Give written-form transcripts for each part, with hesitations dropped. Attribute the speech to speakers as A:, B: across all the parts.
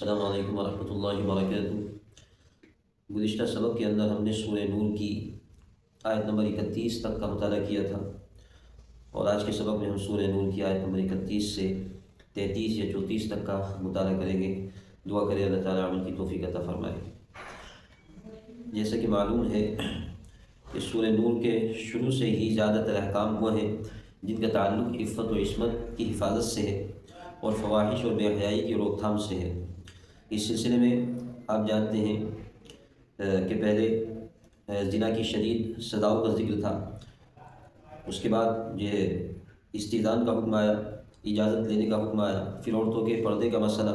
A: السلام علیکم ورحمۃ اللہ وبرکاتہ۔ گزشتہ سبق کے اندر ہم نے سورہ نور کی آیت نمبر 31 تک کا مطالعہ کیا تھا، اور آج کے سبق میں ہم سورہ نور کی آیت نمبر 31 سے 33 یا 34 تک کا مطالعہ کریں گے۔ دعا کرے اللہ تعالیٰ عمل کی توفیق عطا فرمائے۔ جیسا کہ معلوم ہے کہ سورہ نور کے شروع سے ہی زیادہ تر احکام وہ ہیں جن کا تعلق عفت و عصمت کی حفاظت سے ہے اور فواحش اور بے حیائی کی روک تھام سے ہے۔ اس سلسلے میں آپ جانتے ہیں کہ پہلے زنا کی شدید سزاؤں کا ذکر تھا، اس کے بعد جو ہے استئذان کا حکم آیا، اجازت لینے کا حکم آیا، پھر عورتوں کے پردے کا مسئلہ،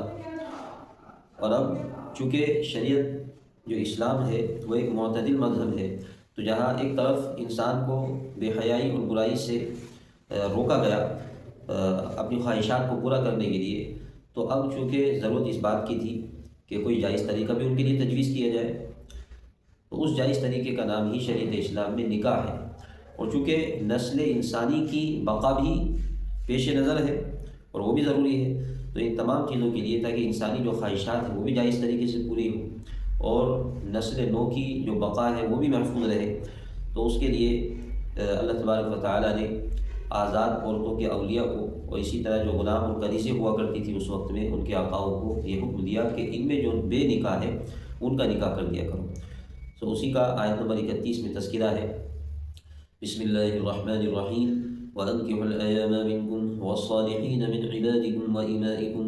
A: اور اب چونکہ شریعت جو اسلام ہے وہ ایک معتدل مذہب ہے، تو جہاں ایک طرف انسان کو بے حیائی اور برائی سے روکا گیا اپنی خواہشات کو پورا کرنے کے لیے، تو اب چونکہ ضرورت اس بات کی تھی کہ کوئی جائز طریقہ بھی ان کے لیے تجویز کیا جائے، تو اس جائز طریقے کا نام ہی شریعت اسلام میں نکاح ہے۔ اور چونکہ نسل انسانی کی بقا بھی پیش نظر ہے اور وہ بھی ضروری ہے، تو ان تمام چیزوں کے لیے تاکہ انسانی جو خواہشات ہیں وہ بھی جائز طریقے سے پوری ہوں اور نسل نو کی جو بقا ہے وہ بھی محفوظ رہے، تو اس کے لیے اللہ تبارک و تعالیٰ نے آزاد عورتوں کے اولیاء کو، اور اسی طرح جو غلام اور کنیزیں ہوا کرتی تھی اس وقت میں، ان کے آقاؤں کو یہ حکم دیا کہ ان میں جو بے نکاح ہے ان کا نکاح کر دیا کرو۔ تو اسی کا آیت نمبر 31 میں تذکرہ ہے۔ بسم اللہ الرحمن الرحیم وَأَنكِحُوا الْأَيَامَ مِنكُمْ وَالصَّالِحِينَ مِنْ عِبَادِكُمْ وَإِمَائِكُمْ،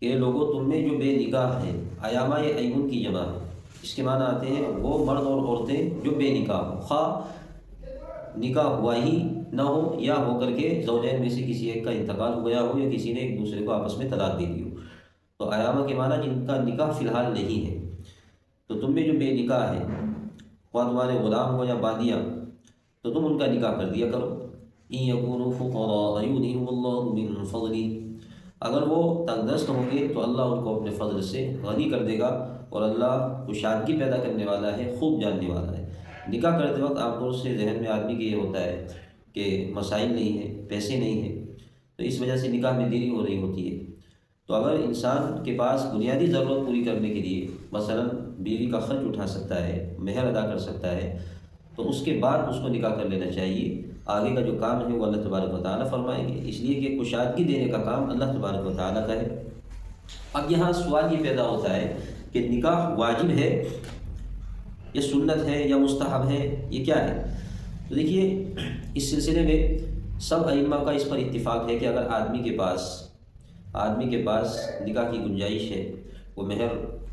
A: کہ لوگوں تم میں جو بے نکاح ہیں، ایامہ یہ ایمن کی جمع ہے، اس کے معنی آتے ہیں وہ مرد اور عورتیں جو بے نکاح ہوں، خواہ نکاح ہوا ہی نہ ہو یا ہو کر کے زوجین میں سے کسی ایک کا انتقال ہو گیا ہو یا کسی نے ایک دوسرے کو آپس میں طلاق دے دی ہو، تو ایامہ کے معنی جن کا نکاح فی الحال نہیں ہے، تو تم میں جو بے نکاح ہے، خواہ تمہارے غلام ہو یا باندیاں، تو تم ان کا نکاح کر دیا کرو۔ ان یکونوا فقراء یغنیہم اللہ من فضلہ، اگر وہ تنگ دست ہوں گے تو اللہ ان کو اپنے فضل سے غنی کر دے گا، اور اللہ کشادگی پیدا کرنے والا ہے، خوب جاننے والا ہے۔ نکاح کرتے وقت عام طور سے ذہن میں آدمی کے یہ ہوتا ہے کہ مسائل نہیں ہیں، پیسے نہیں ہیں، تو اس وجہ سے نکاح میں دیری ہو رہی ہوتی ہے۔ تو اگر انسان کے پاس بنیادی ضرورت پوری کرنے کے لیے مثلا بیوی کا خرچ اٹھا سکتا ہے، مہر ادا کر سکتا ہے، تو اس کے بعد اس کو نکاح کر لینا چاہیے۔ آگے کا جو کام ہے وہ اللہ تبارک و تعالیٰ فرمائیں گے، اس لیے کہ کشادگی دینے کا کام اللہ تبارک و تعالیٰ کا ہے۔ اب یہاں سوال یہ پیدا ہوتا ہے کہ نکاح واجب ہے یا سنت ہے یا مستحب ہے، یہ کیا ہے؟ تو دیکھیے اس سلسلے میں سب ائمہ کا اس پر اتفاق ہے کہ اگر آدمی کے پاس نکاح کی گنجائش ہے، وہ مہر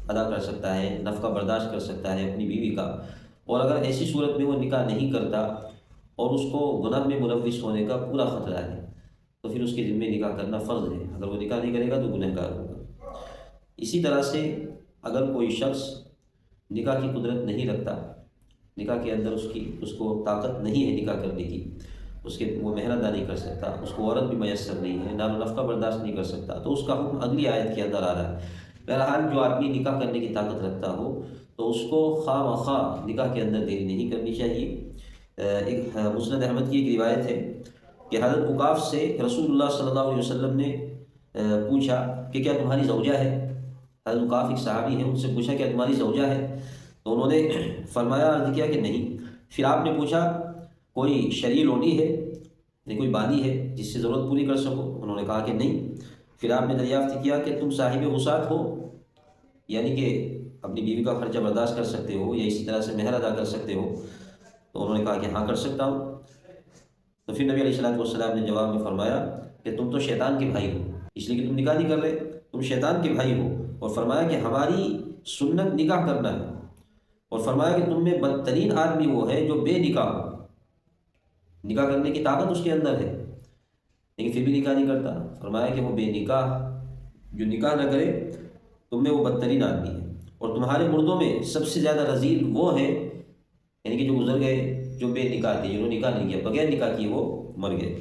A: ادا کر سکتا ہے، نفقہ برداشت کر سکتا ہے اپنی بیوی کا، اور اگر ایسی صورت میں وہ نکاح نہیں کرتا اور اس کو گناہ میں ملوث ہونے کا پورا خطرہ ہے، تو پھر اس کے ذمہ نکاح کرنا فرض ہے۔ اگر وہ نکاح نہیں کرے گا تو گنہگار ہوگا۔ اسی طرح سے اگر کوئی شخص نکاح کی قدرت نہیں رکھتا، نکاح کے اندر اس کو طاقت نہیں ہے نکاح کرنے کی، وہ مہر ادا نہیں کر سکتا، اس کو عورت بھی میسر نہیں ہے، نام و نفقہ برداشت نہیں کر سکتا، تو اس کا حکم اگلی آیت کے اندر آ رہا ہے۔ بہرحال جو آدمی نکاح کرنے کی طاقت رکھتا ہو تو اس کو خواہ مخواہ نکاح کے اندر دیری نہیں کرنی چاہیے۔ ایک مسند احمد کی ایک روایت ہے کہ حضرت عکاف سے رسول اللہ صلی اللہ علیہ وسلم نے پوچھا کہ کیا تمہاری زوجہ ہے؟ حضرت عکاف ایک صحابی ہیں، ان سے پوچھا کیا تمہاری زوجہ ہے؟ تو انہوں نے فرمایا، عرض کیا کہ نہیں۔ پھر آپ نے پوچھا کوئی شرعی لونڈی ہے، یعنی کوئی باندی ہے جس سے ضرورت پوری کر سکو؟ انہوں نے کہا کہ نہیں۔ پھر آپ نے دریافت کیا کہ تم صاحب وسعت ہو، یعنی کہ اپنی بیوی کا خرچہ برداشت کر سکتے ہو یا اسی طرح سے مہر ادا کر سکتے ہو؟ تو انہوں نے کہا کہ ہاں کر سکتا ہوں۔ تو پھر نبی علیہ السلام نے جواب میں فرمایا کہ تم تو شیطان کے بھائی ہو، اس لیے کہ تم نکاح نہیں کر رہے، تم شیطان کے بھائی ہو، اور فرمایا کہ ہماری سنت نکاح کرنا ہے، اور فرمایا کہ تم میں بدترین آدمی وہ ہے جو بے نکاح ہو، نکاح کرنے کی طاقت اس کے اندر ہے لیکن پھر بھی نکاح نہیں کرتا۔ فرمایا کہ وہ بے نکاح جو نکاح نہ کرے تم میں وہ بدترین آدمی ہے، اور تمہارے مردوں میں سب سے زیادہ رذیل وہ ہیں، یعنی کہ جو گزر گئے، جو بے نکاح تھے، جنہوں نے نکاح نہیں کیا، بغیر نکاح کیے وہ مر گئے۔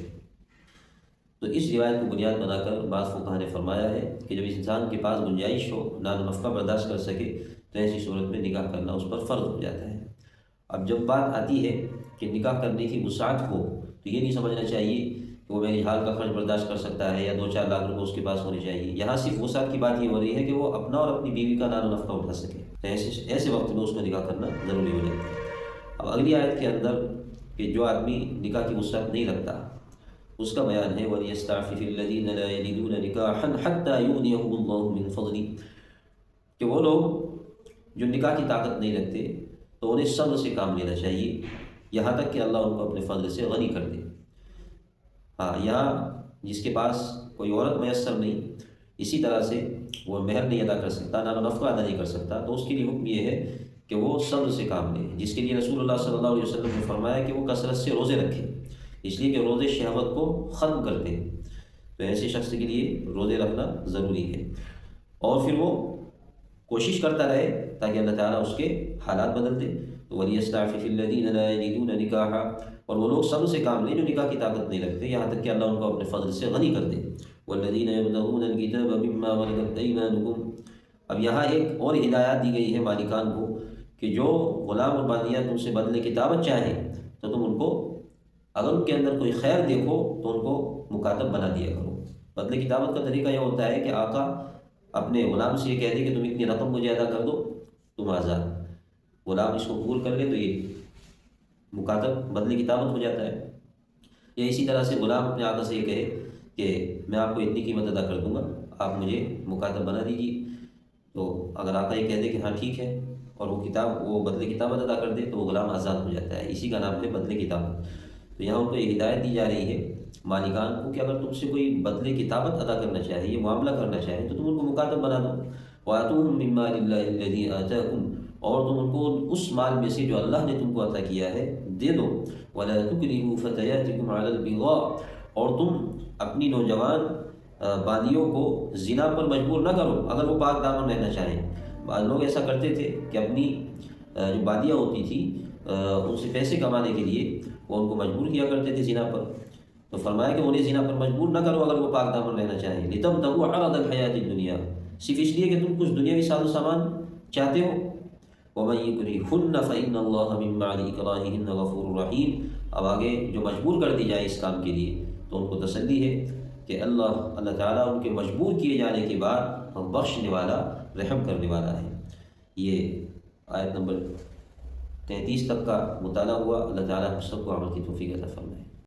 A: تو اس روایت کو بنیاد بنا کر بعض فقہا نے فرمایا ہے کہ جب اس انسان کے پاس گنجائش ہو، نان و نفقہ برداشت کر سکے، تو ایسی صورت میں نکاح کرنا اس پر فرض ہو جاتا ہے۔ اب جب بات آتی ہے کہ نکاح کرنے کی وسعت ہو، تو یہ نہیں سمجھنا چاہیے کہ وہ میری حال کا خرچ برداشت کر سکتا ہے یا 2-4 لاکھ روپے اس کے پاس ہونے چاہیے، یہاں صرف وسعت کی بات یہ ہو رہی ہے کہ وہ اپنا اور اپنی بیوی کا نان و نفقہ اٹھا سکے، تو ایسے وقت میں اس کو نکاح کرنا ضروری ہو جاتا ہے۔ اب اگلی آیت کے اندر کہ جو آدمی نکاح کی وسعت نہیں رکھتا اس کا بیان ہے وَلْيَسْتَعْفِفِ الَّذِينَ لَا يَجِدُونَ نِكَاحًا حَتَّىٰ يُغْنِيَهُمُ اللَّهُ مِنْ فَضْلِهِ، کہ وہ لوگ جو نکاح کی طاقت نہیں رکھتے تو انہیں صبر سے کام لینا چاہیے یہاں تک کہ اللہ ان کو اپنے فضل سے غنی کر دے۔ ہاں، یہاں جس کے پاس کوئی عورت میسر نہیں، اسی طرح سے وہ مہر نہیں ادا کر سکتا، نان و نفقہ ادا نہیں کر سکتا، تو اس کے لیے حکم یہ ہے کہ وہ صبر سے کام لے، جس کے لیے رسول اللہ صلی اللہ علیہ وسلم نے فرمایا کہ وہ کثرت سے روزے رکھے، اس لیے کہ روزے شہوت کو ختم کرتے ہیں، تو ایسے شخص کے لیے روزے رکھنا ضروری ہے، اور پھر وہ کوشش کرتا رہے تاکہ اللہ تعالیٰ اس کے حالات بدل دے۔ تو وَلْيَسْتَعْفِفِ الَّذِينَ لَا يَجِدُونَ نِكَاحًا، اور وہ لوگ صبر سے کام لیں جو نکاح کی طاقت نہیں رکھتے یہاں تک کہ اللہ ان کو اپنے فضل سے غنی کر دے۔ وَالَّذِينَ يَبْتَغُونَ الْكِتَابَ مِمَّا مَلَكَتْ أَيْمَانُكُمْ، اب یہاں ایک اور ہدایات دی گئی ہے مالکان کو کہ جو غلام اور بانیہ تم سے بدلے کتابت چاہیں تو تم ان کو اگر ان کے اندر کوئی خیر دیکھو تو ان کو مکاتب بنا دیا کرو۔ بدلے کتابت کا طریقہ یہ ہوتا ہے کہ آقا اپنے غلام سے یہ کہہ دے کہ تم اتنی رقم مجھے ادا کر دو، تم آزاد، غلام اس کو قبول کر لے تو یہ مکاتب بدلے کتابت ہو جاتا ہے۔ یا اسی طرح سے غلام اپنے آقا سے یہ کہے کہ میں آپ کو اتنی قیمت ادا کر دوں گا، آپ مجھے مکاتب بنا دیجیے، تو اگر آقا یہ کہہ دے کہ ہاں ٹھیک ہے اور وہ بدلے کتابت ادا کر دے تو وہ غلام آزاد ہو جاتا ہے، اسی کا نام ہے بدلے کتابت۔ تو یہاں ان کو یہ ہدایت دی جا رہی ہے مالکان کو کہ اگر تم سے کوئی بدلے کتابت ادا کرنا چاہے، یہ معاملہ کرنا چاہے تو تم ان کو مکاتب بنا دو۔ وَآتُوهُم مِّن مَّالِ اللَّهِ الَّذِي آتَاكُمْ، اور تم ان کو اس مال میں سے جو اللہ نے تم کو عطا کیا ہے دے دو۔ وَلَا تُكْرِهُوا فَتَيَاتِكُمْ عَلَى الْبِغَاءِ، اور تم اپنی نوجوان باندیوں کو زنا پر مجبور نہ کرو اگر وہ پاک دامن رہنا چاہیں۔ بعض لوگ ایسا کرتے تھے کہ اپنی جو باندیاں ہوتی تھی ان سے پیسے کمانے کے لیے وہ ان کو مجبور کیا کرتے تھے زنا پر، تو فرمایا کہ انہیں زنا پر مجبور نہ کرو اگر وہ پاک دامن رہنا چاہیں۔ لِتَبْتَغُوا عَرَضَ الْحَيَاةِ الدُّنْيَا، صرف اس لیے کہ تم کچھ دنیاوی ساز و سامان چاہتے ہو۔ وَمَن يُكْرِهُنَّ فَإِنَّ اللَّهَ مِن بَعْدِ إِكْرَاهِهِنَّ غَفُورٌ رَحِيمٌ، اب آگے جو مجبور کر دی جائے اس کام کے لیے تو ان کو تسلی ہے کہ اللہ تعالیٰ ان کے مجبور کیے جانے کے بعد بخشنے والا، رحم کرنے والا ہے۔ یہ آیت نمبر 33 تک کا مطالعہ ہوا۔ اللہ تعالیٰ ہم سب کو عمل کی توفیق عطا فرمائے۔